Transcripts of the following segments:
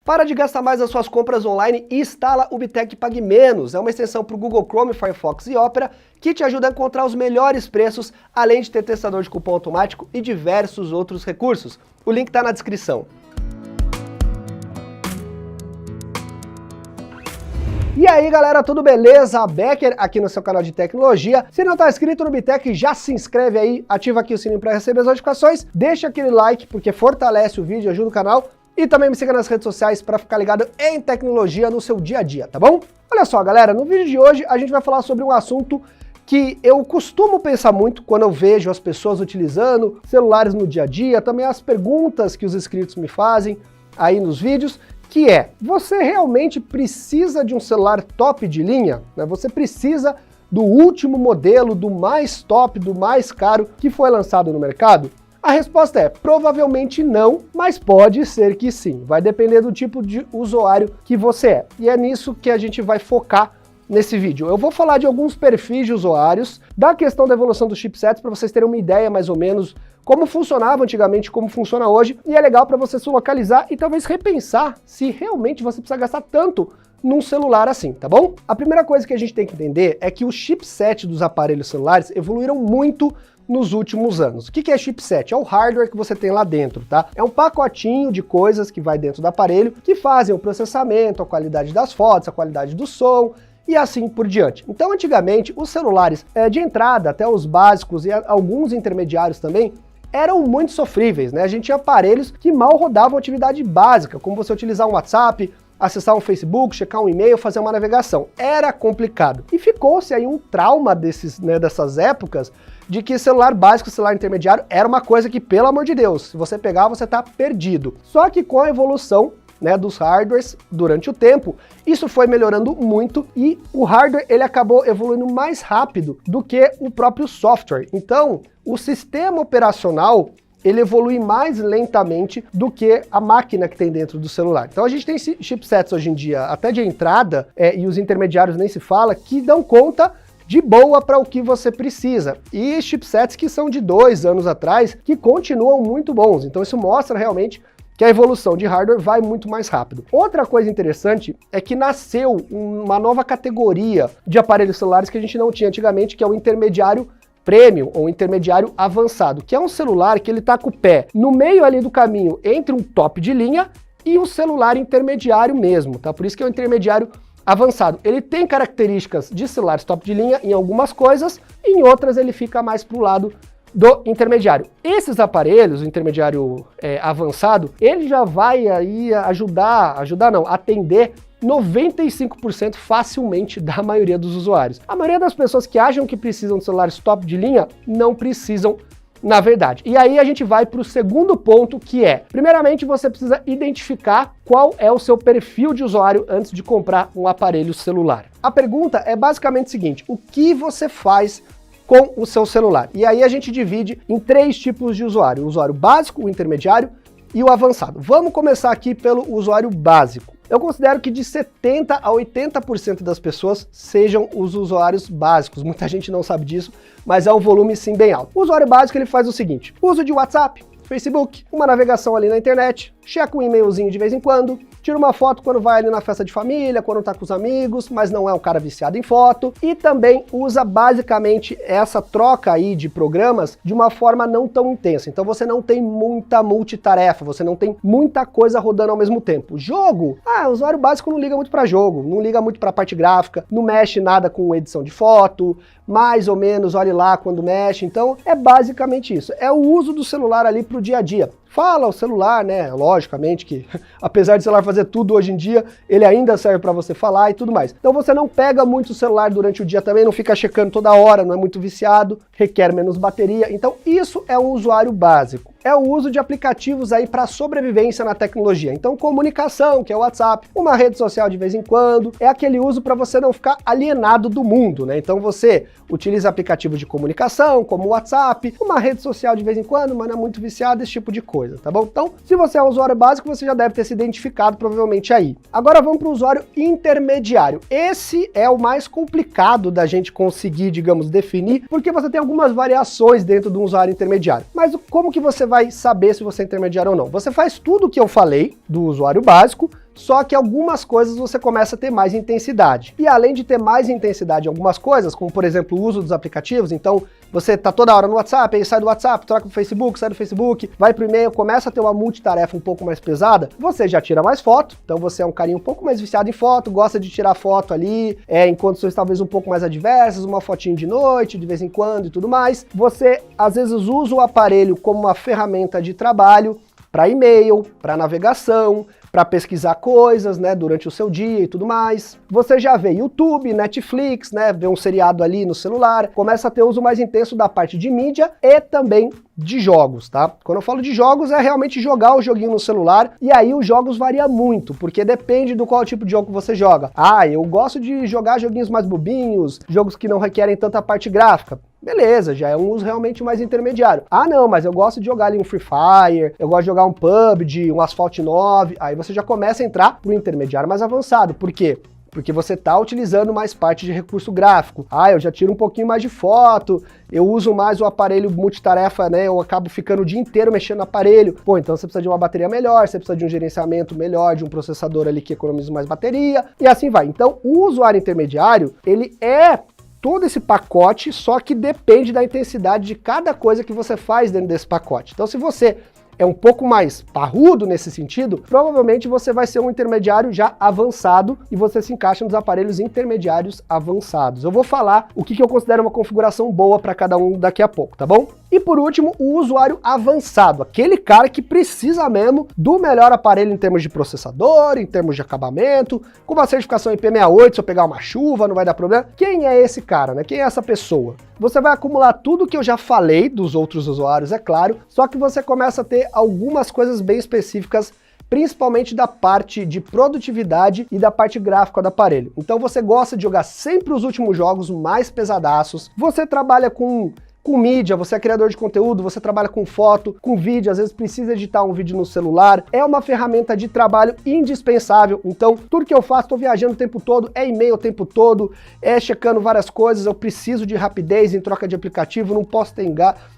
Para de gastar mais as suas compras online e instala o Bitec Pague Menos. É uma extensão para o Google Chrome, Firefox e Opera que te ajuda a encontrar os melhores preços, além de ter testador de cupom automático e diversos outros recursos. O link está na descrição. E aí galera, tudo beleza? Becker aqui no seu canal de tecnologia. Se não está inscrito no Bitec, já se inscreve aí, ativa aqui o sininho para receber as notificações, deixa aquele like porque fortalece o vídeo, ajuda o canal. E também me siga nas redes sociais para ficar ligado em tecnologia no seu dia a dia, tá bom? Olha só, galera, no vídeo de hoje a gente vai falar sobre um assunto que eu costumo pensar muito quando eu vejo as pessoas utilizando celulares no dia a dia, também as perguntas que os inscritos me fazem aí nos vídeos, que é, você realmente precisa de um celular top de linha? Você precisa do último modelo, do mais top, do mais caro que foi lançado no mercado? A resposta é, provavelmente não, mas pode ser que sim. Vai depender do tipo de usuário que você é. E é nisso que a gente vai focar nesse vídeo. Eu vou falar de alguns perfis de usuários, da questão da evolução dos chipsets, para vocês terem uma ideia mais ou menos como funcionava antigamente, como funciona hoje, e é legal para você se localizar e talvez repensar se realmente você precisa gastar tanto num celular assim, tá bom? A primeira coisa que a gente tem que entender é que os chipsets dos aparelhos celulares evoluíram muito nos últimos anos. O que é chipset? É o hardware que você tem lá dentro, tá? É um pacotinho de coisas que vai dentro do aparelho que fazem o processamento, a qualidade das fotos, a qualidade do som e assim por diante. Então, antigamente, os celulares de entrada, até os básicos e alguns intermediários também, eram muito sofríveis, né? A gente tinha aparelhos que mal rodavam atividade básica, como você utilizar um WhatsApp, acessar um Facebook, checar um e-mail, fazer uma navegação. Era complicado. E ficou-se aí um trauma dessas épocas, de que celular básico, celular intermediário, era uma coisa que, pelo amor de Deus, se você pegar, você tá perdido. Só que com a evolução dos hardwares durante o tempo, isso foi melhorando muito e o hardware ele acabou evoluindo mais rápido do que o próprio software. Então, o sistema operacional ele evolui mais lentamente do que a máquina que tem dentro do celular. Então a gente tem chipsets hoje em dia, até de entrada, e os intermediários nem se fala, que dão conta de boa para o que você precisa. E chipsets que são de 2 anos atrás, que continuam muito bons. Então isso mostra realmente que a evolução de hardware vai muito mais rápido. Outra coisa interessante é que nasceu uma nova categoria de aparelhos celulares que a gente não tinha antigamente, que é o intermediário Premium ou intermediário avançado, que é um celular que ele está com o pé no meio ali do caminho entre um top de linha e um celular intermediário mesmo, tá? Por isso que é o intermediário avançado. Ele tem características de celulares top de linha em algumas coisas, e em outras ele fica mais para o lado do intermediário. Esses aparelhos, o intermediário avançado, ele já vai aí atender 95% facilmente da maioria dos usuários. A maioria das pessoas que acham que precisam de celulares top de linha, não precisam na verdade. E aí a gente vai para o segundo ponto, que é, primeiramente você precisa identificar qual é o seu perfil de usuário antes de comprar um aparelho celular. A pergunta é basicamente o seguinte, o que você faz com o seu celular? E aí a gente divide em 3 tipos de usuário, o usuário básico, o intermediário e o avançado. Vamos começar aqui pelo usuário básico. Eu considero que de 70% a 80% das pessoas sejam os usuários básicos. Muita gente não sabe disso, mas é um volume sim bem alto. O usuário básico ele faz o seguinte, uso de WhatsApp, Facebook, uma navegação ali na internet, checa um e-mailzinho de vez em quando, tira uma foto quando vai ali na festa de família, quando tá com os amigos, mas não é um cara viciado em foto, e também usa basicamente essa troca aí de programas de uma forma não tão intensa. Então você não tem muita multitarefa, você não tem muita coisa rodando ao mesmo tempo. Jogo? O usuário básico não liga muito para jogo, não liga muito para parte gráfica, não mexe nada com edição de foto, mais ou menos, olhe lá quando mexe. Então é basicamente isso, é o uso do celular ali pro dia a dia. Fala o celular, né? Logicamente que, apesar de o celular fazer tudo hoje em dia, ele ainda serve para você falar e tudo mais. Então você não pega muito o celular durante o dia também, não fica checando toda hora, não é muito viciado, requer menos bateria. Então isso é um usuário básico. É o uso de aplicativos aí para sobrevivência na tecnologia. Então comunicação, que é o WhatsApp, uma rede social de vez em quando, é aquele uso para você não ficar alienado do mundo, né? Então você utiliza aplicativos de comunicação, como o WhatsApp, uma rede social de vez em quando, mas não é muito viciado, esse tipo de coisa, tá bom? Então, se você é um usuário básico, você já deve ter se identificado provavelmente aí. Agora vamos para o usuário intermediário. Esse é o mais complicado da gente conseguir, digamos, definir, porque você tem algumas variações dentro de um usuário intermediário. Mas como que você vai saber se você é intermediário ou não? Você faz tudo o que eu falei do usuário básico, só que algumas coisas você começa a ter mais intensidade. E além de ter mais intensidade em algumas coisas, como por exemplo o uso dos aplicativos, então você tá toda hora no WhatsApp, aí sai do WhatsApp, troca pro Facebook, sai do Facebook, vai pro e-mail, começa a ter uma multitarefa um pouco mais pesada, você já tira mais foto, então você é um carinha um pouco mais viciado em foto, gosta de tirar foto ali, em condições talvez um pouco mais adversas, uma fotinho de noite, de vez em quando e tudo mais. Você às vezes usa o aparelho como uma ferramenta de trabalho, para e-mail, para navegação, para pesquisar coisas, né, durante o seu dia e tudo mais. Você já vê YouTube, Netflix, né, vê um seriado ali no celular, começa a ter uso mais intenso da parte de mídia e também de jogos, tá? Quando eu falo de jogos é realmente jogar o joguinho no celular, e aí os jogos variam muito, porque depende do qual tipo de jogo você joga. Ah, eu gosto de jogar joguinhos mais bobinhos, jogos que não requerem tanta parte gráfica. Beleza, já é um uso realmente mais intermediário. Ah não, mas eu gosto de jogar ali um Free Fire, eu gosto de jogar um PUBG, um Asphalt 9, aí você já começa a entrar pro intermediário mais avançado. Por quê? Porque você está utilizando mais parte de recurso gráfico. Ah, eu já tiro um pouquinho mais de foto, eu uso mais o aparelho multitarefa, né? Eu acabo ficando o dia inteiro mexendo no aparelho. Pô, então você precisa de uma bateria melhor, você precisa de um gerenciamento melhor, de um processador ali que economiza mais bateria, e assim vai. Então, o usuário intermediário, ele é todo esse pacote, só que depende da intensidade de cada coisa que você faz dentro desse pacote. Então, se você é um pouco mais parrudo nesse sentido, provavelmente você vai ser um intermediário já avançado e você se encaixa nos aparelhos intermediários avançados. Eu vou falar o que eu considero uma configuração boa para cada um daqui a pouco, tá bom? E por último, o usuário avançado, aquele cara que precisa mesmo do melhor aparelho em termos de processador, em termos de acabamento, com uma certificação IP68, se eu pegar uma chuva não vai dar problema. Quem é esse cara, né? Quem é essa pessoa? Você vai acumular tudo que eu já falei dos outros usuários, é claro, só que você começa a ter algumas coisas bem específicas, principalmente da parte de produtividade e da parte gráfica do aparelho. Então você gosta de jogar sempre os últimos jogos mais pesadaços, você trabalha com mídia, você é criador de conteúdo, você trabalha com foto, com vídeo, às vezes precisa editar um vídeo no celular, é uma ferramenta de trabalho indispensável. Então, tudo que eu faço, estou viajando o tempo todo, é e-mail o tempo todo, é checando várias coisas, eu preciso de rapidez em troca de aplicativo, não posso ter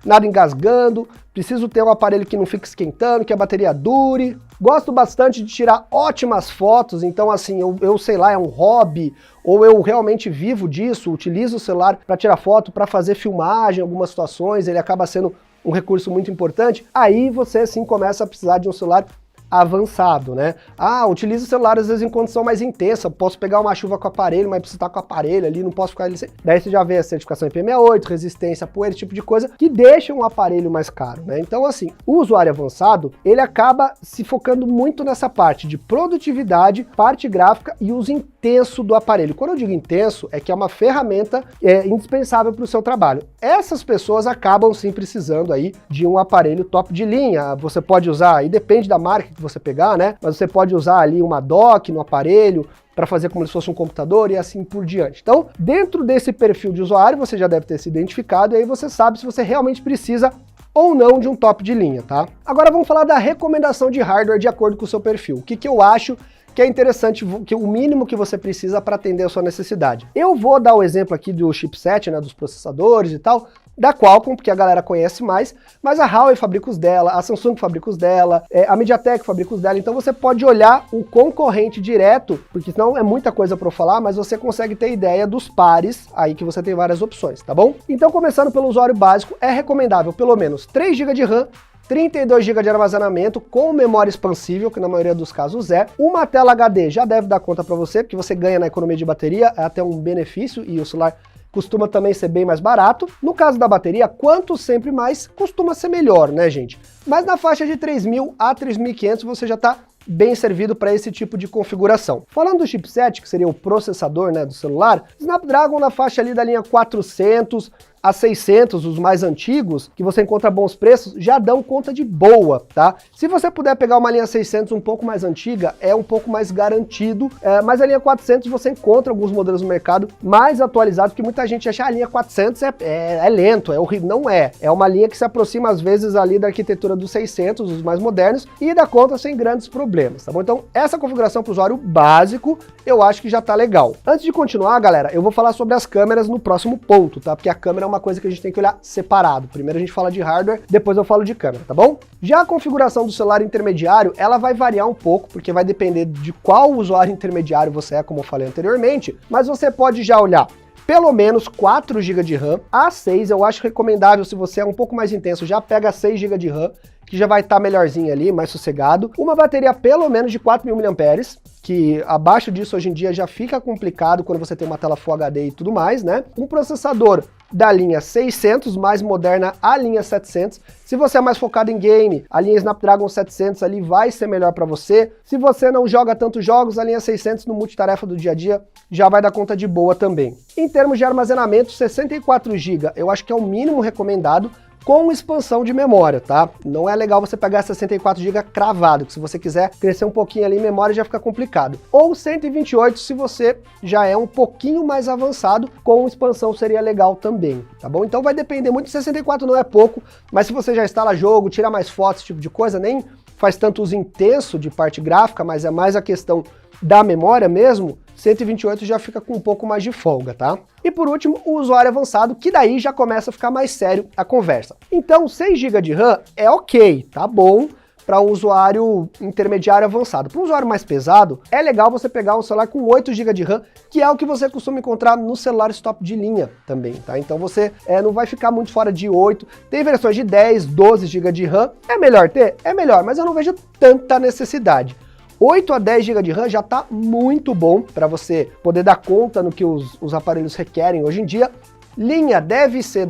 nada engasgando, preciso ter um aparelho que não fique esquentando, que a bateria dure. Gosto bastante de tirar ótimas fotos, então assim, eu sei lá, é um hobby, ou eu realmente vivo disso, utilizo o celular para tirar foto, para fazer filmagem, em algumas situações, ele acaba sendo um recurso muito importante. Aí você sim começa a precisar de um celular avançado, né? Ah, utilizo o celular às vezes em condição mais intensa, posso pegar uma chuva com o aparelho, mas preciso estar com o aparelho ali, não posso ficar ali sem... Daí você já vê a certificação IP68, resistência, poeira, esse tipo de coisa, que deixa um aparelho mais caro, né? Então assim, o usuário avançado, ele acaba se focando muito nessa parte de produtividade, parte gráfica e uso intenso do aparelho. Quando eu digo intenso, é que é uma ferramenta indispensável para o seu trabalho. Essas pessoas acabam sim precisando aí de um aparelho top de linha. Você pode usar, aí depende da marca que você pegar, né? Mas você pode usar ali uma dock no aparelho para fazer como se fosse um computador e assim por diante. Então, dentro desse perfil de usuário, você já deve ter se identificado e aí você sabe se você realmente precisa ou não de um top de linha, tá? Agora vamos falar da recomendação de hardware de acordo com o seu perfil. O que eu acho que é interessante, que o mínimo que você precisa para atender a sua necessidade. Eu vou dar o exemplo aqui do chipset, né, dos processadores e tal, da Qualcomm, porque a galera conhece mais, mas a Huawei fabrica os dela, a Samsung fabrica os dela, a MediaTek fabrica os dela, então você pode olhar o concorrente direto, porque senão é muita coisa para eu falar, mas você consegue ter ideia dos pares, aí que você tem várias opções, tá bom? Então começando pelo usuário básico, é recomendável pelo menos 3 GB de RAM, 32 GB de armazenamento com memória expansível, que na maioria dos casos é. Uma tela HD já deve dar conta para você, porque você ganha na economia de bateria, é até um benefício, e o celular costuma também ser bem mais barato. No caso da bateria, quanto sempre mais, costuma ser melhor, né, gente? Mas na faixa de 3.000 a 3.500 você já está bem servido para esse tipo de configuração. Falando do chipset, que seria o processador, né, do celular, Snapdragon na faixa ali da linha 400 a 600, os mais antigos, que você encontra bons preços, já dão conta de boa, tá? Se você puder pegar uma linha 600 um pouco mais antiga, é um pouco mais garantido, mas a linha 400 você encontra alguns modelos no mercado mais atualizados, que muita gente acha a linha 400 é lento, é horrível. Não é. É uma linha que se aproxima às vezes ali da arquitetura dos 600, os mais modernos, e dá conta sem grandes problemas, tá bom? Então, essa configuração para o usuário básico, eu acho que já tá legal. Antes de continuar, galera, eu vou falar sobre as câmeras no próximo ponto, tá? Porque a câmera é uma coisa que a gente tem que olhar separado. Primeiro a gente fala de hardware, depois eu falo de câmera, tá bom? Já a configuração do celular intermediário, ela vai variar um pouco, porque vai depender de qual usuário intermediário você é, como eu falei anteriormente, mas você pode já olhar pelo menos 4 GB de RAM, a 6 eu acho recomendável se você é um pouco mais intenso, já pega 6 GB de RAM, que já vai estar melhorzinho ali, mais sossegado. Uma bateria pelo menos de 4.000 mAh, que abaixo disso hoje em dia já fica complicado quando você tem uma tela Full HD e tudo mais, né? Um processador da linha 600, mais moderna a linha 700. Se você é mais focado em game, a linha Snapdragon 700 ali vai ser melhor para você. Se você não joga tantos jogos, a linha 600 no multitarefa do dia a dia já vai dar conta de boa também. Em termos de armazenamento, 64 GB eu acho que é o mínimo recomendado, com expansão de memória, tá? Não é legal você pegar 64 GB cravado, que se você quiser crescer um pouquinho ali em memória já fica complicado. Ou 128 se você já é um pouquinho mais avançado, com expansão seria legal também, tá bom? Então vai depender muito, 64 não é pouco, mas se você já instala jogo, tira mais fotos, esse tipo de coisa, nem faz tanto uso intenso de parte gráfica, mas é mais a questão da memória mesmo, 128 já fica com um pouco mais de folga, tá? E por último, o usuário avançado, que daí já começa a ficar mais sério a conversa. Então, 6 GB de RAM é ok, tá bom, para um usuário intermediário avançado. Para um usuário mais pesado, é legal você pegar um celular com 8 GB de RAM, que é o que você costuma encontrar nos celulares top de linha também, tá? Então você não vai ficar muito fora de 8, tem versões de 10, 12 GB de RAM, é melhor ter? É melhor, mas eu não vejo tanta necessidade. 8 a 10 GB de RAM já está muito bom para você poder dar conta no que os aparelhos requerem hoje em dia. Linha deve ser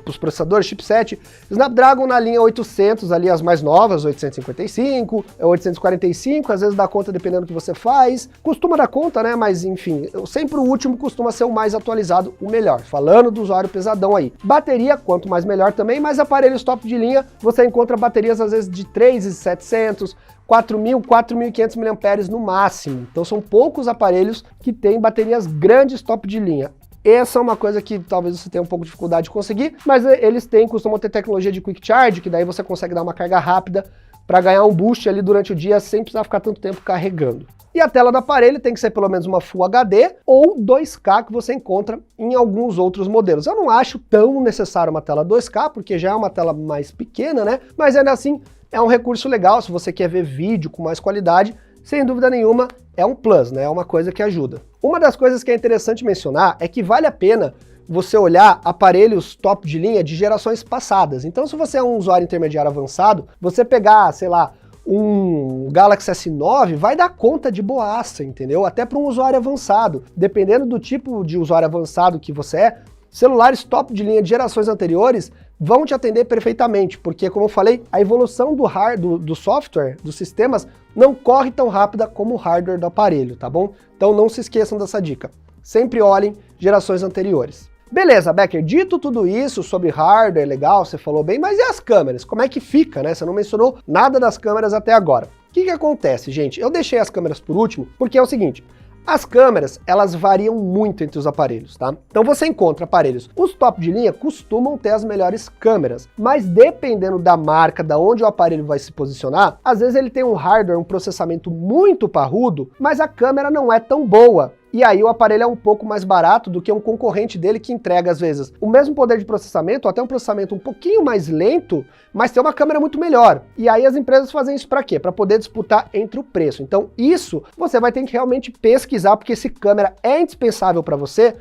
dos processadores chipset Snapdragon na linha 800, ali as mais novas, 855, 845, às vezes dá conta dependendo do que você faz. Costuma dar conta, né? Mas enfim, sempre o último costuma ser o mais atualizado, o melhor. Falando do usuário pesadão aí. Bateria, quanto mais melhor também, mas aparelhos top de linha, você encontra baterias às vezes de 3.700, 4.000, 4.500 mAh no máximo. Então são poucos aparelhos que têm baterias grandes top de linha. Essa é uma coisa que talvez você tenha um pouco de dificuldade de conseguir, mas eles costumam ter tecnologia de Quick Charge, que daí você consegue dar uma carga rápida para ganhar um boost ali durante o dia sem precisar ficar tanto tempo carregando. E a tela do aparelho tem que ser pelo menos uma Full HD ou 2K que você encontra em alguns outros modelos. Eu não acho tão necessário uma tela 2K, porque já é uma tela mais pequena, né? Mas ainda assim é um recurso legal se você quer ver vídeo com mais qualidade. Sem dúvida nenhuma, é um plus, né? É uma coisa que ajuda. Uma das coisas que é interessante mencionar é que vale a pena você olhar aparelhos top de linha de gerações passadas. Então, se você é um usuário intermediário avançado, você pegar, sei lá, um Galaxy S9 vai dar conta de boaça, entendeu? Até para um usuário avançado. Dependendo do tipo de usuário avançado que você é, celulares top de linha de gerações anteriores vão te atender perfeitamente, porque, como eu falei, a evolução do software, dos sistemas, não corre tão rápida como o hardware do aparelho, tá bom? Então não se esqueçam dessa dica. Sempre olhem gerações anteriores. Beleza, Becker, dito tudo isso sobre hardware, legal, você falou bem, mas e as câmeras? Como é que fica, né? Você não mencionou nada das câmeras até agora. O que acontece, gente? Eu deixei as câmeras por último, porque é o seguinte, as câmeras, elas variam muito entre os aparelhos, tá? Então você encontra aparelhos, os top de linha costumam ter as melhores câmeras, mas dependendo da marca, da onde o aparelho vai se posicionar, às vezes ele tem um hardware, um processamento muito parrudo, mas a câmera não é tão boa. E aí o aparelho é um pouco mais barato do que um concorrente dele que entrega, às vezes, o mesmo poder de processamento, ou até um processamento um pouquinho mais lento, mas tem uma câmera muito melhor. E aí as empresas fazem isso para quê? Para poder disputar entre o preço. Então isso você vai ter que realmente pesquisar, porque se câmera é indispensável para você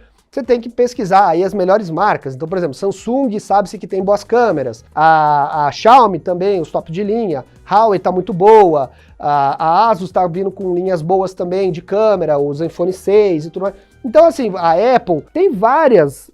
tem que pesquisar aí as melhores marcas. Então, por exemplo, Samsung sabe-se que tem boas câmeras, a Xiaomi também, os top de linha, Huawei tá muito boa, a Asus tá vindo com linhas boas também de câmera, o Zenfone 6 e tudo mais. Então, assim, a Apple tem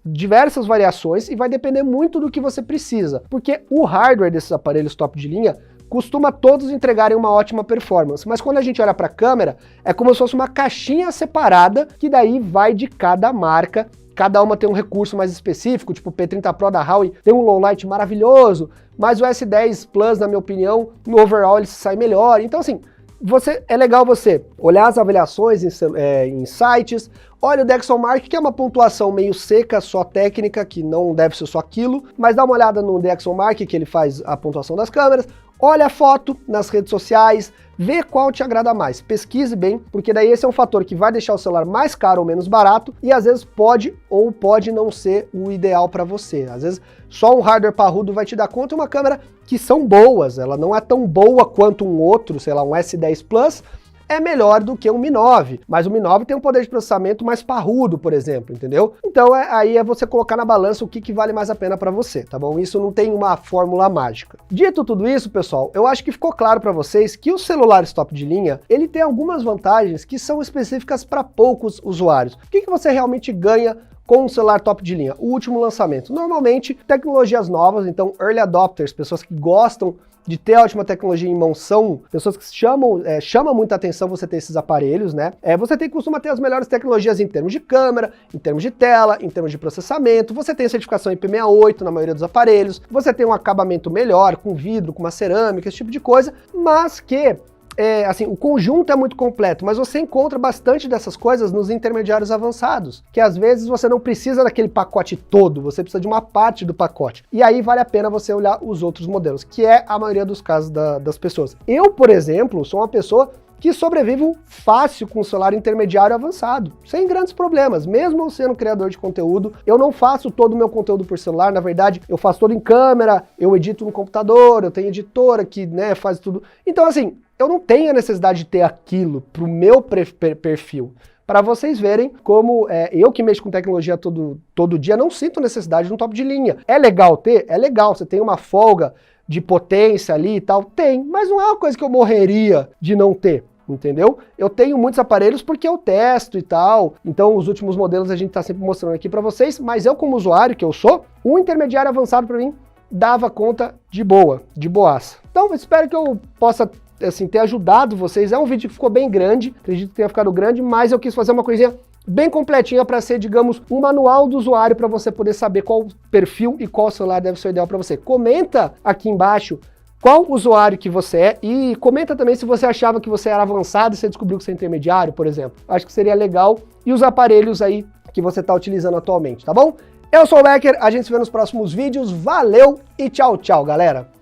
diversas variações e vai depender muito do que você precisa, porque o hardware desses aparelhos top de linha costuma todos entregarem uma ótima performance, mas quando a gente olha para a câmera, é como se fosse uma caixinha separada, que daí vai de cada marca, cada uma tem um recurso mais específico, tipo o P30 Pro da Huawei tem um low light maravilhoso, mas o S10 Plus, na minha opinião, no overall ele sai melhor. Então assim, é legal você olhar as avaliações em sites, olha o DxOMark, que é uma pontuação meio seca, só técnica, que não deve ser só aquilo, mas dá uma olhada no DxOMark, que ele faz a pontuação das câmeras, olha a foto nas redes sociais, vê qual te agrada mais, pesquise bem, porque daí esse é um fator que vai deixar o celular mais caro ou menos barato, e às vezes pode ou pode não ser o ideal para você. Às vezes só um hardware parrudo vai te dar conta, e uma câmera que são boas, ela não é tão boa quanto um outro, sei lá, um S10 Plus, é melhor do que um Mi 9, mas o Mi 9 tem um poder de processamento mais parrudo, por exemplo, entendeu? Então aí é você colocar na balança o que vale mais a pena para você, tá bom? Isso não tem uma fórmula mágica. Dito tudo isso, pessoal, eu acho que ficou claro para vocês que os celulares top de linha, ele tem algumas vantagens que são específicas para poucos usuários. O que você realmente ganha com um celular top de linha? O último lançamento. Normalmente, tecnologias novas, então early adopters, pessoas que gostam de ter a última tecnologia em mão, são pessoas que chama muita atenção você ter esses aparelhos, né? Você costuma ter as melhores tecnologias em termos de câmera, em termos de tela, em termos de processamento, você tem certificação IP68 na maioria dos aparelhos, você tem um acabamento melhor, com vidro, com uma cerâmica, esse tipo de coisa, mas que assim, o conjunto é muito completo, mas você encontra bastante dessas coisas nos intermediários avançados, que às vezes você não precisa daquele pacote todo, você precisa de uma parte do pacote. E aí vale a pena você olhar os outros modelos, que é a maioria dos casos das pessoas. Eu, por exemplo, sou uma pessoa que sobrevivo fácil com o celular intermediário avançado, sem grandes problemas. Mesmo eu sendo criador de conteúdo, eu não faço todo o meu conteúdo por celular, na verdade, eu faço todo em câmera, eu edito no computador, eu tenho editora que, né, faz tudo. Então, assim, eu não tenho a necessidade de ter aquilo pro meu perfil. Para vocês verem como eu que mexo com tecnologia todo dia, não sinto necessidade de um top de linha. É legal ter? É legal, você tem uma folga de potência ali e tal? Tem, mas não é uma coisa que eu morreria de não ter. Entendeu? Eu tenho muitos aparelhos porque eu testo e tal, então os últimos modelos a gente tá sempre mostrando aqui para vocês, mas eu como usuário que eu sou, o intermediário avançado para mim dava conta de boa, de boaça. Então espero que eu possa assim, ter ajudado vocês. É um vídeo que ficou bem grande, acredito que tenha ficado grande, mas eu quis fazer uma coisinha bem completinha para ser, digamos, um manual do usuário para você poder saber qual perfil e qual celular deve ser o ideal para você. Comenta aqui embaixo qual usuário que você é e comenta também se você achava que você era avançado e você descobriu que você é intermediário, por exemplo. Acho que seria legal. E os aparelhos aí que você está utilizando atualmente, tá bom? Eu sou o Becker, a gente se vê nos próximos vídeos. Valeu e tchau, tchau, galera!